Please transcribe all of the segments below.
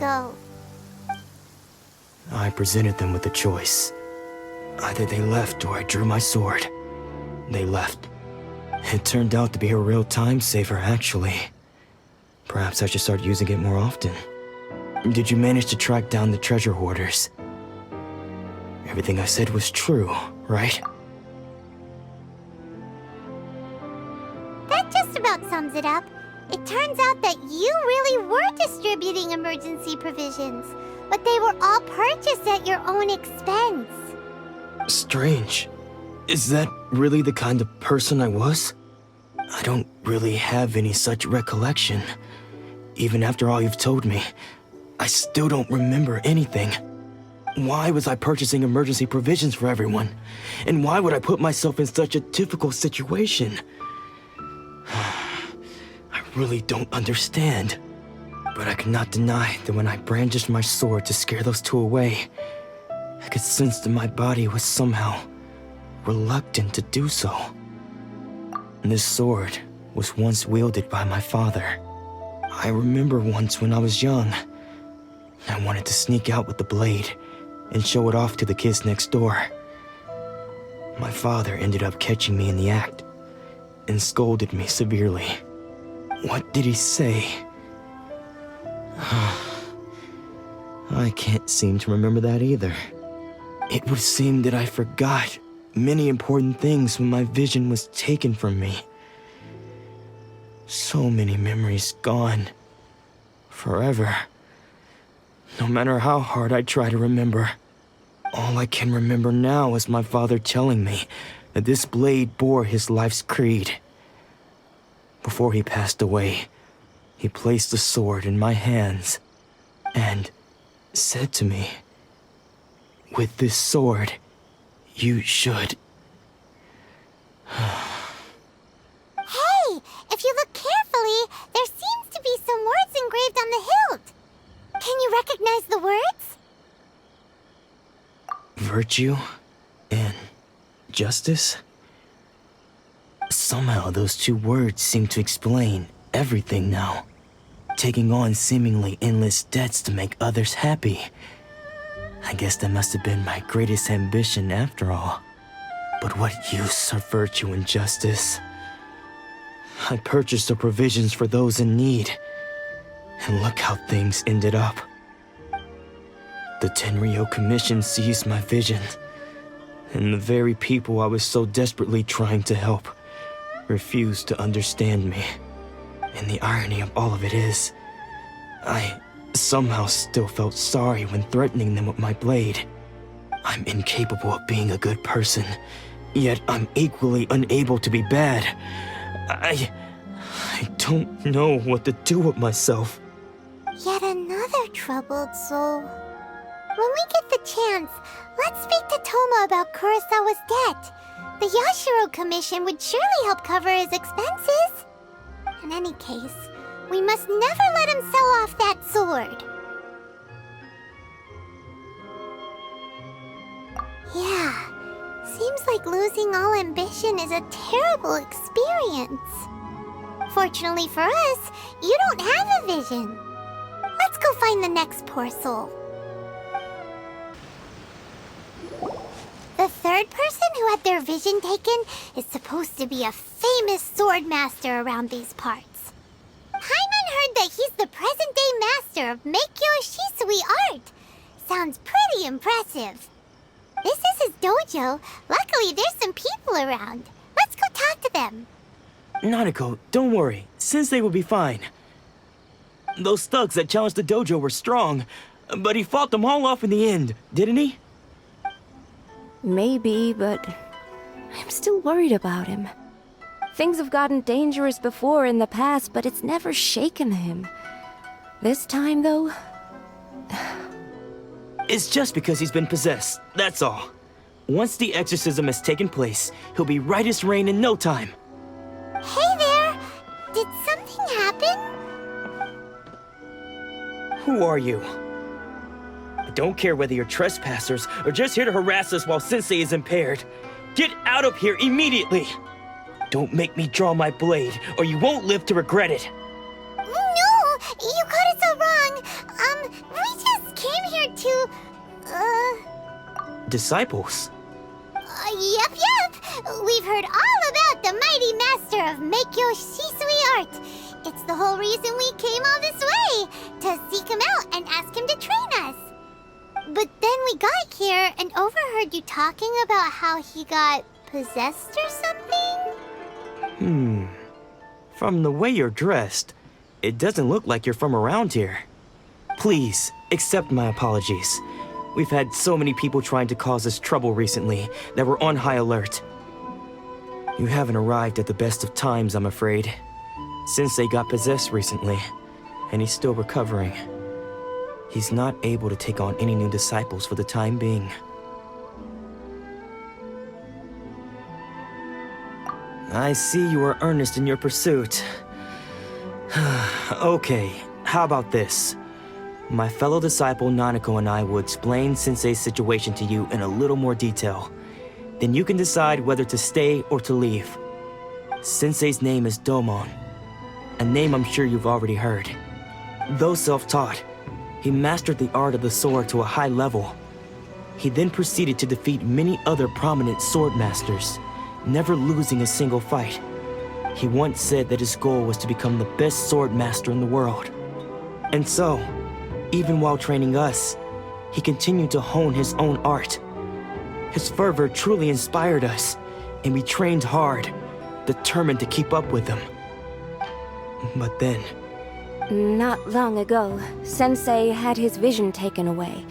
go? I presented them with a choice. Either they left or I drew my sword. They left. It turned out to be a real time saver, actually. Perhaps I should start using it more often. Did you manage to track down the treasure hoarders? Everything I said was true, right? That just about sums it up. It turns out that you really were distributing emergency provisions, but they were all purchased at your own expense. Strange. Is that really the kind of person I was? I don't really have any such recollection. Even after all you've told me, I still don't remember anything. Why was I purchasing emergency provisions for everyone? And why would I put myself in such a difficult situation? I really don't understand. But I cannot deny that when I brandished my sword to scare those two away, I could sense that my body was somehow reluctant to do so. This sword was once wielded by my father. I remember once when I was young, I wanted to sneak out with the blade and show it off to the kids next door. My father ended up catching me in the act and scolded me severely. What did he say? I can't seem to remember that either. It would seem that I forgot many important things when my vision was taken from me. So many memories gone. Forever. No matter how hard I try to remember, all I can remember now is my father telling me that this blade bore his life's creed. Before he passed away, he placed the sword in my hands and said to me, "With this sword, you should..." Hey, if you look carefully, there seems to be some words engraved on the hilt. Can you recognize the words? Virtue and justice? Somehow those two words seem to explain everything now. Taking on seemingly endless debts to make others happy. I guess that must have been my greatest ambition after all. But what use are virtue and justice? I purchased the provisions for those in need. And look how things ended up. The Tenryo Commission seized my vision. And the very people I was so desperately trying to help refused to understand me. And the irony of all of it is, I somehow still felt sorry when threatening them with my blade. I'm incapable of being a good person, yet I'm equally unable to be bad. I don't know what to do with myself. Yet another troubled soul. When we get the chance, let's speak to Toma about Kurosawa's debt. The Yashiro Commission would surely help cover his expenses. In any case, we must never let him sell off that sword. Yeah, seems like losing all ambition is a terrible experience. Fortunately for us, you don't have a vision. Let's go find the next poor soul. The third person who had their vision taken is supposed to be a famous sword master around these parts. Paimon heard that he's the present-day master of Meikyo Shisui art. Sounds pretty impressive. This is his dojo. Luckily, there's some people around. Let's go talk to them. Nanako, don't worry. Sensei will be fine. Those thugs that challenged the dojo were strong, but he fought them all off in the end, didn't he? Maybe, but I'm still worried about him. Things have gotten dangerous before in the past, but it's never shaken him. This time, though... It's just because he's been possessed, that's all. Once the exorcism has taken place, he'll be right as rain in no time. Hey there! Did something happen? Who are you? I don't care whether you're trespassers or just here to harass us while Sensei is impaired. Get out of here immediately! Don't make me draw my blade, or you won't live to regret it. No! You got it so wrong. to, Disciples? Yep. We've heard all about the mighty master of Meikyo Shisui art. It's the whole reason we came all this way, to seek him out and ask him to train us. But then we got here and overheard you talking about how he got possessed or something? From the way you're dressed, it doesn't look like you're from around here. Please, accept my apologies. We've had so many people trying to cause us trouble recently that we're on high alert. You haven't arrived at the best of times, I'm afraid. Sensei got possessed recently, and he's still recovering. He's not able to take on any new disciples for the time being. I see you are earnest in your pursuit. Okay, how about this? My fellow disciple Nanako and I will explain Sensei's situation to you in a little more detail. Then you can decide whether to stay or to leave. Sensei's name is Domon, a name I'm sure you've already heard. Though self-taught, he mastered the art of the sword to a high level. He then proceeded to defeat many other prominent sword masters, never losing a single fight. He once said that his goal was to become the best sword master in the world. And so, even while training us, he continued to hone his own art. His fervor truly inspired us, and we trained hard, determined to keep up with him. But then... Not long ago, Sensei had his vision taken away.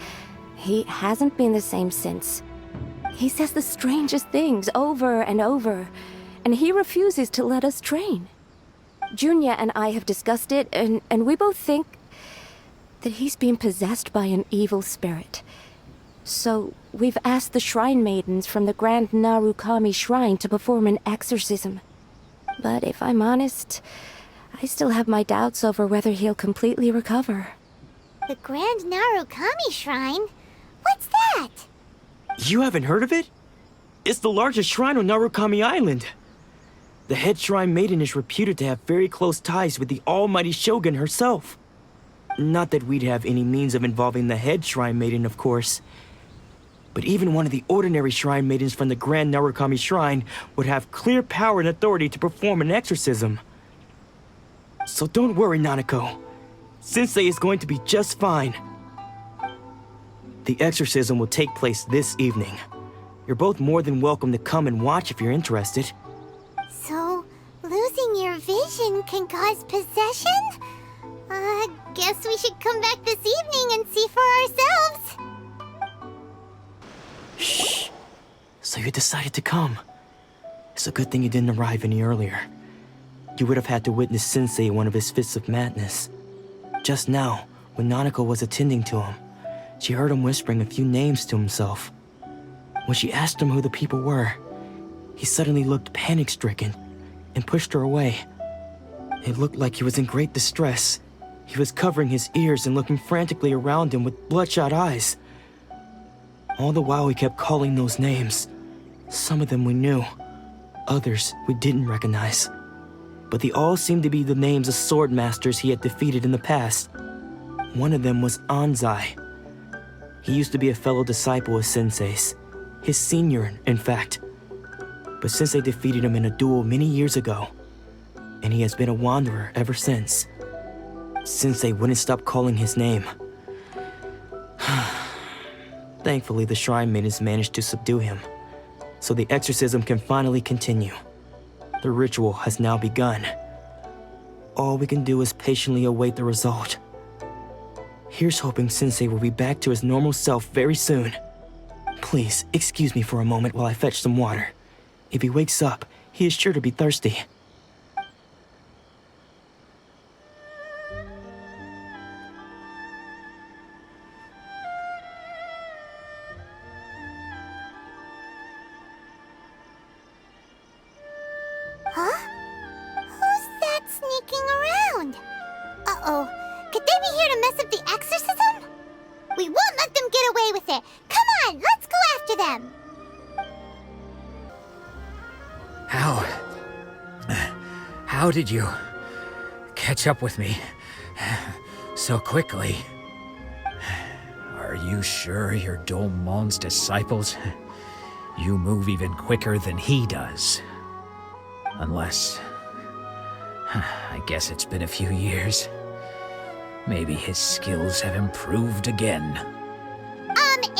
He hasn't been the same since. He says the strangest things over and over, and he refuses to let us train. Junya and I have discussed it, and we both think that he's being possessed by an evil spirit. So we've asked the shrine maidens from the Grand Narukami Shrine to perform an exorcism. But if I'm honest, I still have my doubts over whether he'll completely recover. The Grand Narukami Shrine? What's that? You haven't heard of it? It's the largest shrine on Narukami Island. The head shrine maiden is reputed to have very close ties with the almighty Shogun herself. Not that we'd have any means of involving the head shrine maiden, of course. But even one of the ordinary shrine maidens from the Grand Narukami Shrine would have clear power and authority to perform an exorcism. So don't worry, Nanako. Sensei is going to be just fine. The exorcism will take place this evening. You're both more than welcome to come and watch if you're interested. So, losing your vision can cause possession? Guess we should come back this evening and see for ourselves. Shh. So you decided to come. It's a good thing you didn't arrive any earlier. You would have had to witness Sensei in one of his fits of madness. Just now, when Nanako was attending to him, she heard him whispering a few names to himself. When she asked him who the people were, he suddenly looked panic-stricken and pushed her away. It looked like he was in great distress. He was covering his ears and looking frantically around him with bloodshot eyes. All the while he kept calling those names. Some of them we knew, others we didn't recognize. But they all seemed to be the names of sword masters he had defeated in the past. One of them was Anzai. He used to be a fellow disciple of Sensei's, his senior, in fact. But Sensei defeated him in a duel many years ago, and he has been a wanderer ever since. Sensei wouldn't stop calling his name. Thankfully, the shrine maidens managed to subdue him, so the exorcism can finally continue. The ritual has now begun. All we can do is patiently await the result. Here's hoping Sensei will be back to his normal self very soon. Please, excuse me for a moment while I fetch some water. If he wakes up, he is sure to be thirsty. Huh? Who's that sneaking around? Uh-oh. Could they be here to mess up the exorcism? We won't let them get away with it. Come on, let's go after them. How did you catch up with me so quickly? Are you sure you're Domon's disciples? You move even quicker than he does. Unless... I guess it's been a few years. Maybe his skills have improved again.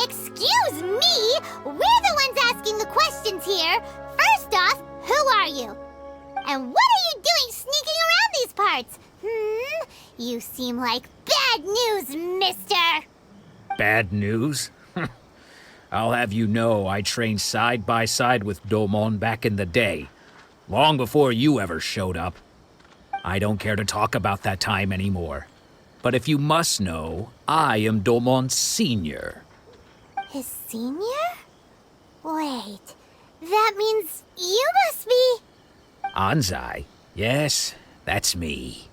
Excuse me? We're the ones asking the questions here. First off, who are you? And what are you doing sneaking around these parts? You seem like bad news, mister. Bad news? I'll have you know I trained side by side with Domon back in the day, long before you ever showed up. I don't care to talk about that time anymore. But if you must know, I am Domon's senior. His senior? Wait, that means you must be... Anzai? Yes, that's me.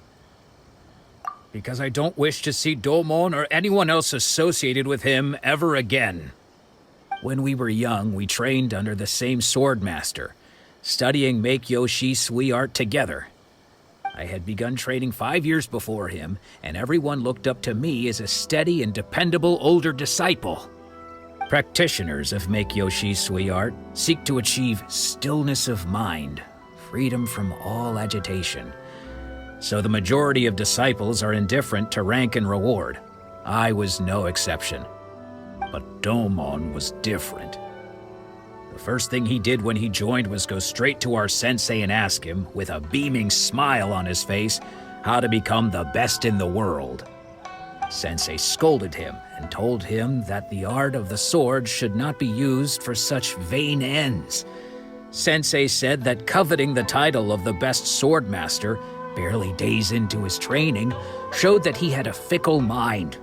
Because I don't wish to see Domon or anyone else associated with him ever again. When we were young, we trained under the same swordmaster, studying Make-Yoshi Sui art together. I had begun training 5 years before him, and everyone looked up to me as a steady and dependable older disciple. Practitioners of Make-Yoshi Sui art seek to achieve stillness of mind, freedom from all agitation. So the majority of disciples are indifferent to rank and reward. I was no exception. But Domon was different. The first thing he did when he joined was go straight to our sensei and ask him, with a beaming smile on his face, how to become the best in the world. Sensei scolded him and told him that the art of the sword should not be used for such vain ends. Sensei said that coveting the title of the best swordmaster, barely days into his training, showed that he had a fickle mind,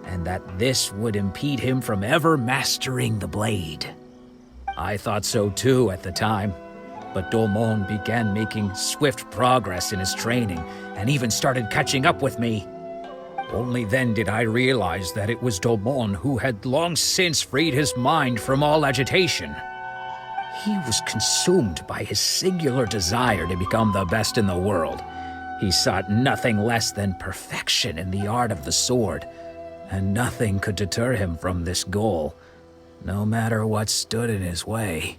and that this would impede him from ever mastering the blade. I thought so too at the time, but Domon began making swift progress in his training and even started catching up with me. Only then did I realize that it was Domon who had long since freed his mind from all agitation. He was consumed by his singular desire to become the best in the world. He sought nothing less than perfection in the art of the sword, and nothing could deter him from this goal, no matter what stood in his way.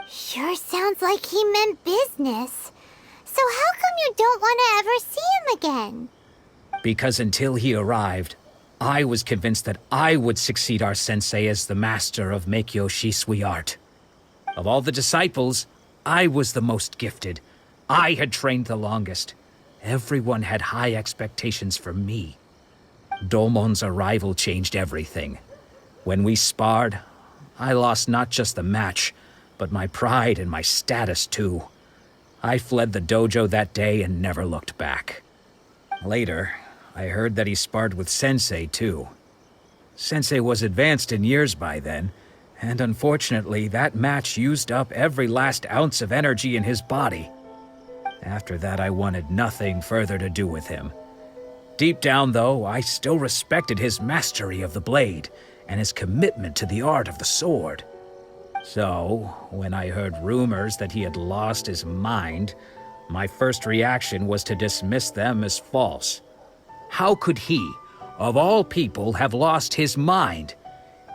Sure sounds like he meant business. So how come you don't want to ever see him again? Because until he arrived, I was convinced that I would succeed our sensei as the master of Make-Yoshi Sui art. Of all the disciples, I was the most gifted. I had trained the longest. Everyone had high expectations for me. Domon's arrival changed everything. When we sparred, I lost not just the match, but my pride and my status too. I fled the dojo that day and never looked back. Later, I heard that he sparred with Sensei too. Sensei was advanced in years by then, and unfortunately that match used up every last ounce of energy in his body. After that, I wanted nothing further to do with him. Deep down, though, I still respected his mastery of the blade and his commitment to the art of the sword. So, when I heard rumors that he had lost his mind, my first reaction was to dismiss them as false. How could he, of all people, have lost his mind?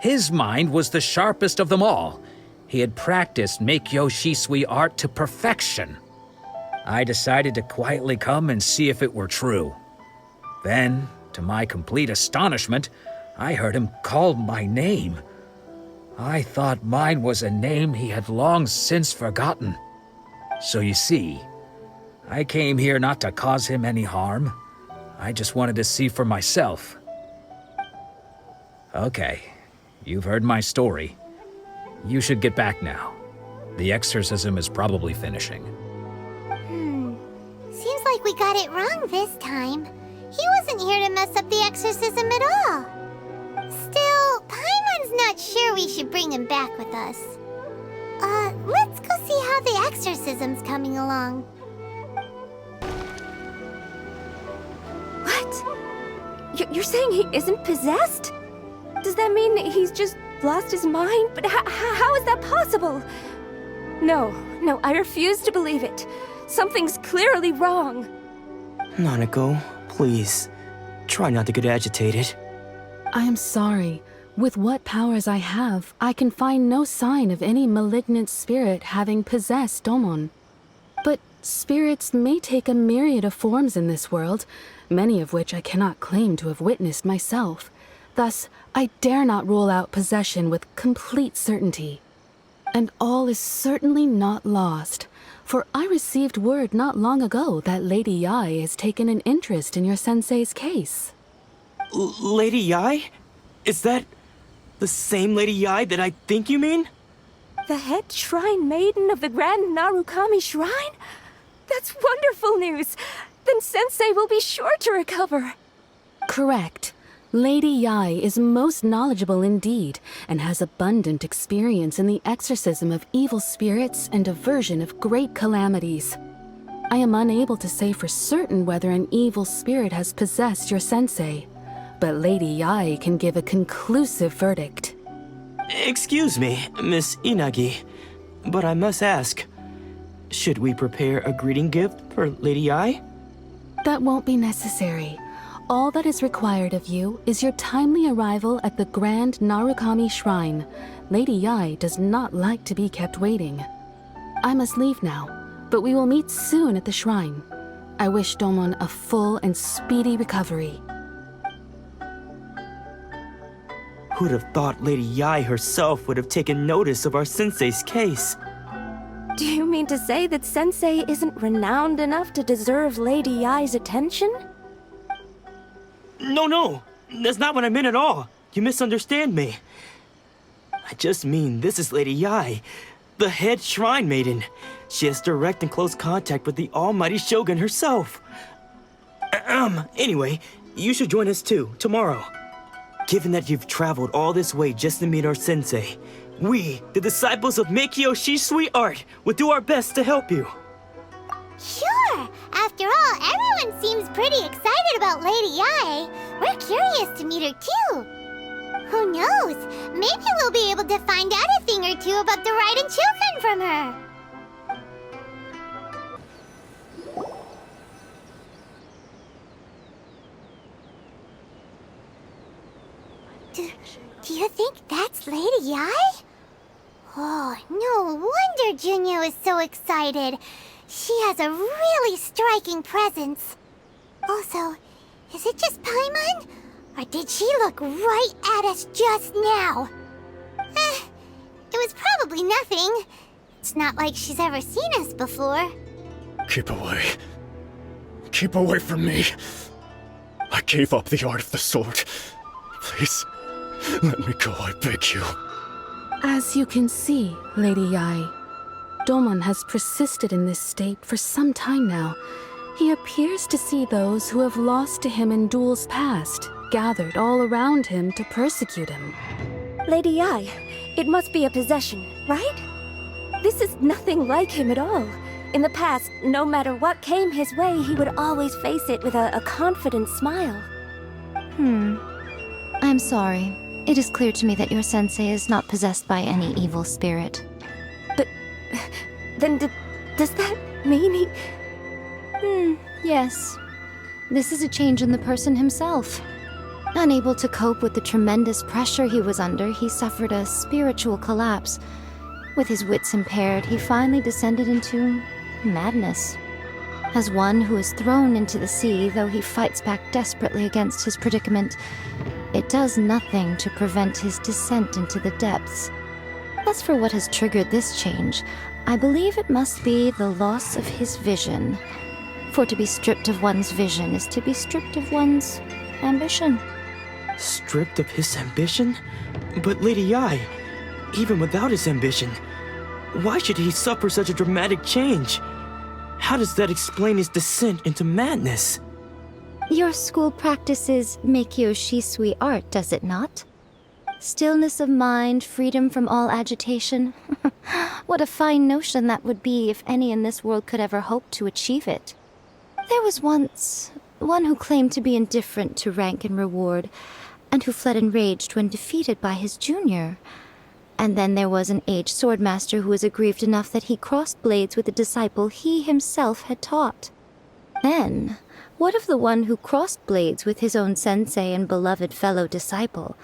His mind was the sharpest of them all. He had practiced Make-Yoshi Sui art to perfection. I decided to quietly come and see if it were true. Then, to my complete astonishment, I heard him call my name. I thought mine was a name he had long since forgotten. So you see, I came here not to cause him any harm. I just wanted to see for myself. Okay, you've heard my story. You should get back now. The exorcism is probably finishing. Seems like we got it wrong this time. He wasn't here to mess up the exorcism at all. Still, Paimon's not sure we should bring him back with us. Let's go see how the exorcism's coming along. What? You're saying he isn't possessed? Does that mean he's just lost his mind? But how is that possible? No, I refuse to believe it. Something's clearly wrong. Nanako, please, try not to get agitated. I am sorry. With what powers I have, I can find no sign of any malignant spirit having possessed Domon. But spirits may take a myriad of forms in this world, many of which I cannot claim to have witnessed myself. Thus, I dare not rule out possession with complete certainty. And all is certainly not lost, for I received word not long ago that Lady Yai has taken an interest in your sensei's case. Lady Yai? Is that the same Lady Yai that I think you mean? The head shrine maiden of the Grand Narukami Shrine? That's wonderful news! Then Sensei will be sure to recover. Correct. Lady Yai is most knowledgeable indeed, and has abundant experience in the exorcism of evil spirits and aversion of great calamities. I am unable to say for certain whether an evil spirit has possessed your sensei, but Lady Yai can give a conclusive verdict. Excuse me, Miss Inagi, but I must ask, should we prepare a greeting gift for Lady Yai? That won't be necessary. All that is required of you is your timely arrival at the Grand Narukami Shrine. Lady Yai does not like to be kept waiting. I must leave now, but we will meet soon at the shrine. I wish Domon a full and speedy recovery. Who'd have thought Lady Yai herself would have taken notice of our sensei's case? Do you mean to say that Sensei isn't renowned enough to deserve Lady Yai's attention? No, that's not what I meant at all. You misunderstand me. I just mean this is Lady Yai, the head shrine maiden. She has direct and close contact with the almighty Shogun herself. Anyway, you should join us too, tomorrow. Given that you've traveled all this way just to meet our sensei, we, the disciples of Meikyo Shisui Art, will do our best to help you. Sure! After all, everyone seems pretty excited about Lady Yai. We're curious to meet her too. Who knows? Maybe we'll be able to find out a thing or two about the Raiden children from her. Do you think that's Lady Yai? Oh, no wonder Junyo is so excited. She has a really striking presence. Also, is it just Paimon? Or did she look right at us just now? It was probably nothing. It's not like she's ever seen us before. Keep away. Keep away from me. I gave up the art of the sword. Please, let me go, I beg you. As you can see, Lady Yai, Domon has persisted in this state for some time now. He appears to see those who have lost to him in duels past, gathered all around him to persecute him. Lady Yai, it must be a possession, right? This is nothing like him at all. In the past, no matter what came his way, he would always face it with a confident smile. I'm sorry. It is clear to me that your sensei is not possessed by any evil spirit. But then does that mean he... Yes. This is a change in the person himself. Unable to cope with the tremendous pressure he was under, he suffered a spiritual collapse. With his wits impaired, he finally descended into madness. As one who is thrown into the sea, though he fights back desperately against his predicament, it does nothing to prevent his descent into the depths. As for what has triggered this change, I believe it must be the loss of his vision. For to be stripped of one's vision is to be stripped of one's ambition. Stripped of his ambition? But Lady Yai, even without his ambition, why should he suffer such a dramatic change? How does that explain his descent into madness? Your school practices Meikyo Shisui art, does it not? Stillness of mind, freedom from all agitation. What a fine notion that would be if any in this world could ever hope to achieve it. There was once one who claimed to be indifferent to rank and reward, and who fled enraged when defeated by his junior. And then there was an aged swordmaster who was aggrieved enough that he crossed blades with a disciple he himself had taught. Then, what of the one who crossed blades with his own sensei and beloved fellow disciple,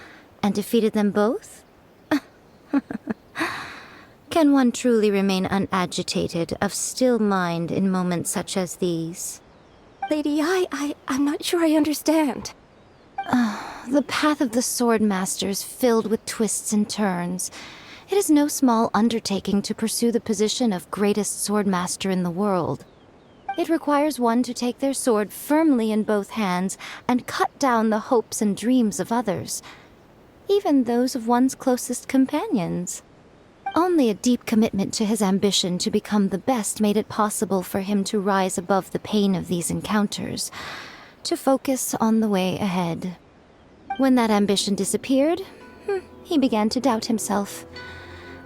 and defeated them both? Can one truly remain unagitated, of still mind in moments such as these? Lady, I'm not sure I understand. The path of the Swordmaster is filled with twists and turns. It is no small undertaking to pursue the position of greatest Swordmaster in the world. It requires one to take their sword firmly in both hands and cut down the hopes and dreams of others, even those of one's closest companions. Only a deep commitment to his ambition to become the best made it possible for him to rise above the pain of these encounters, to focus on the way ahead. When that ambition disappeared, he began to doubt himself.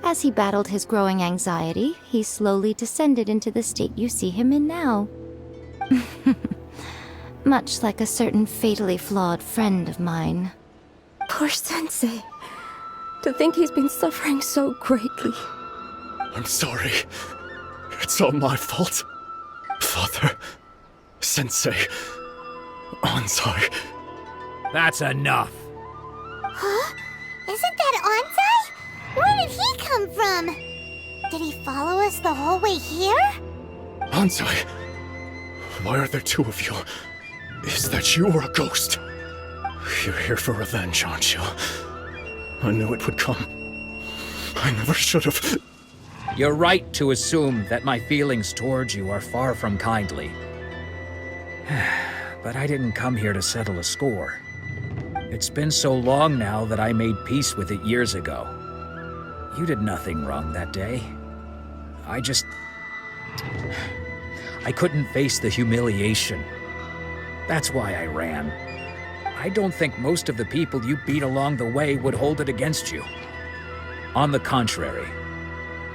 As he battled his growing anxiety, he slowly descended into the state you see him in now. Much like a certain fatally flawed friend of mine. Poor Sensei. To think he's been suffering so greatly. I'm sorry. It's all my fault. Father, Sensei, Anzai. That's enough. Huh? Isn't that Anzai? Where did he come from? Did he follow us the whole way here? Anzai, why are there two of you? Is that you or a ghost? You're here for revenge, aren't you? I knew it would come. I never should have. You're right to assume that my feelings towards you are far from kindly. But I didn't come here to settle a score. It's been so long now that I made peace with it years ago. You did nothing wrong that day. I couldn't face the humiliation. That's why I ran. I don't think most of the people you beat along the way would hold it against you. On the contrary,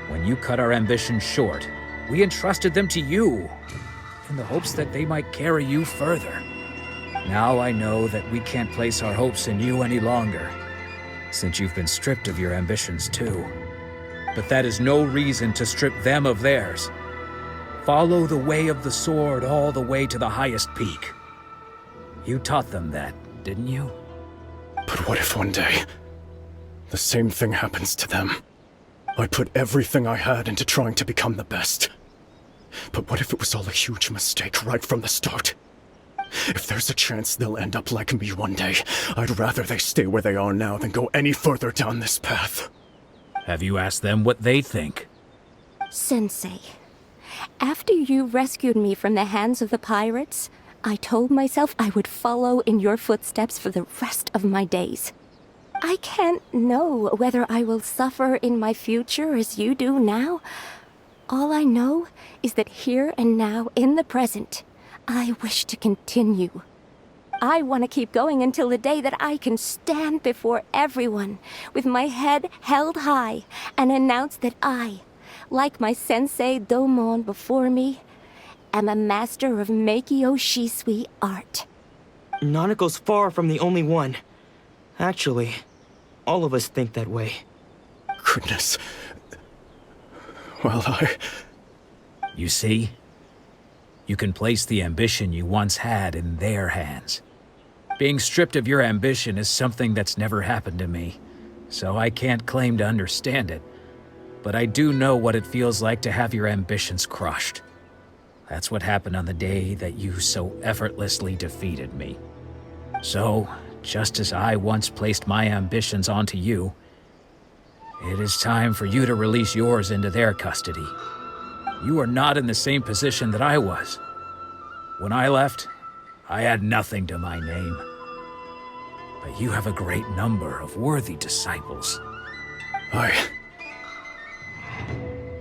when you cut our ambitions short, we entrusted them to you, in the hopes that they might carry you further. Now I know that we can't place our hopes in you any longer, since you've been stripped of your ambitions too. But that is no reason to strip them of theirs. Follow the way of the sword all the way to the highest peak. You taught them that, didn't you? But what if one day, the same thing happens to them? I put everything I had into trying to become the best. But what if it was all a huge mistake right from the start? If there's a chance they'll end up like me one day, I'd rather they stay where they are now than go any further down this path. Have you asked them what they think? Sensei, after you rescued me from the hands of the pirates, I told myself I would follow in your footsteps for the rest of my days. I can't know whether I will suffer in my future as you do now. All I know is that here and now, in the present, I wish to continue. I want to keep going until the day that I can stand before everyone with my head held high and announce that I, like my sensei Domon before me, am a master of Meikyo Shisui art. Nanako's far from the only one. Actually, all of us think that way. Goodness. Well, You see? You can place the ambition you once had in their hands. Being stripped of your ambition is something that's never happened to me, so I can't claim to understand it. But I do know what it feels like to have your ambitions crushed. That's what happened on the day that you so effortlessly defeated me. So, just as I once placed my ambitions onto you, it is time for you to release yours into their custody. You are not in the same position that I was. When I left, I had nothing to my name. But you have a great number of worthy disciples. I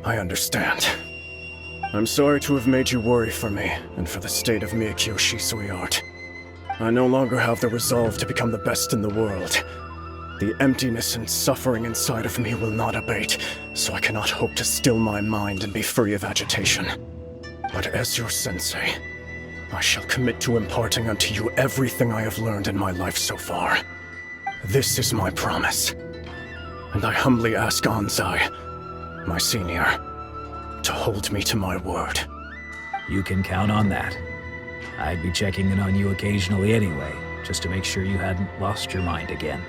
understand. I'm sorry to have made you worry for me, and for the state of Meikyo Shisui art. I no longer have the resolve to become the best in the world. The emptiness and suffering inside of me will not abate, so I cannot hope to still my mind and be free of agitation. But as your sensei, I shall commit to imparting unto you everything I have learned in my life so far. This is my promise. And I humbly ask Anzai, my senior, to hold me to my word. You can count on that. I'd be checking in on you occasionally anyway, just to make sure you hadn't lost your mind again.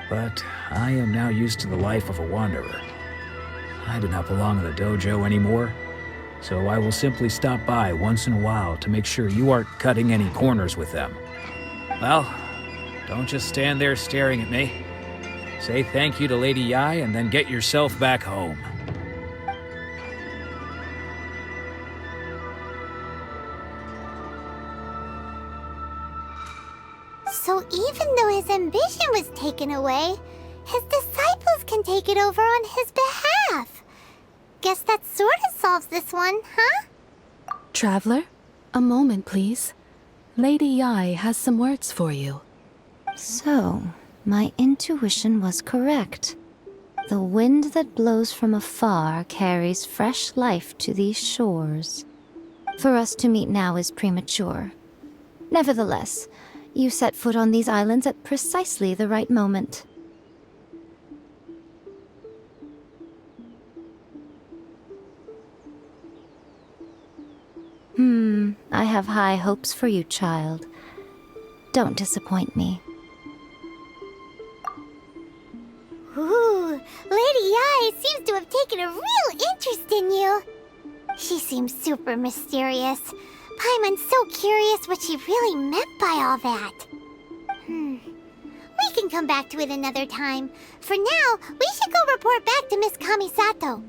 But I am now used to the life of a wanderer. I do not belong in the dojo anymore, so I will simply stop by once in a while to make sure you aren't cutting any corners with them. Well, don't just stand there staring at me. Say thank you to Lady Yai and then get yourself back home. So even though his ambition was taken away, his disciples can take it over on his behalf. Guess that sort of solves this one, huh? Traveler, a moment, please. Lady Yai has some words for you. So, my intuition was correct. The wind that blows from afar carries fresh life to these shores. For us to meet now is premature. Nevertheless, you set foot on these islands at precisely the right moment. I have high hopes for you, child. Don't disappoint me. Ooh, Lady Yai seems to have taken a real interest in you. She seems super mysterious. Paimon's so curious what she really meant by all that. We can come back to it another time. For now, we should go report back to Miss Kamisato.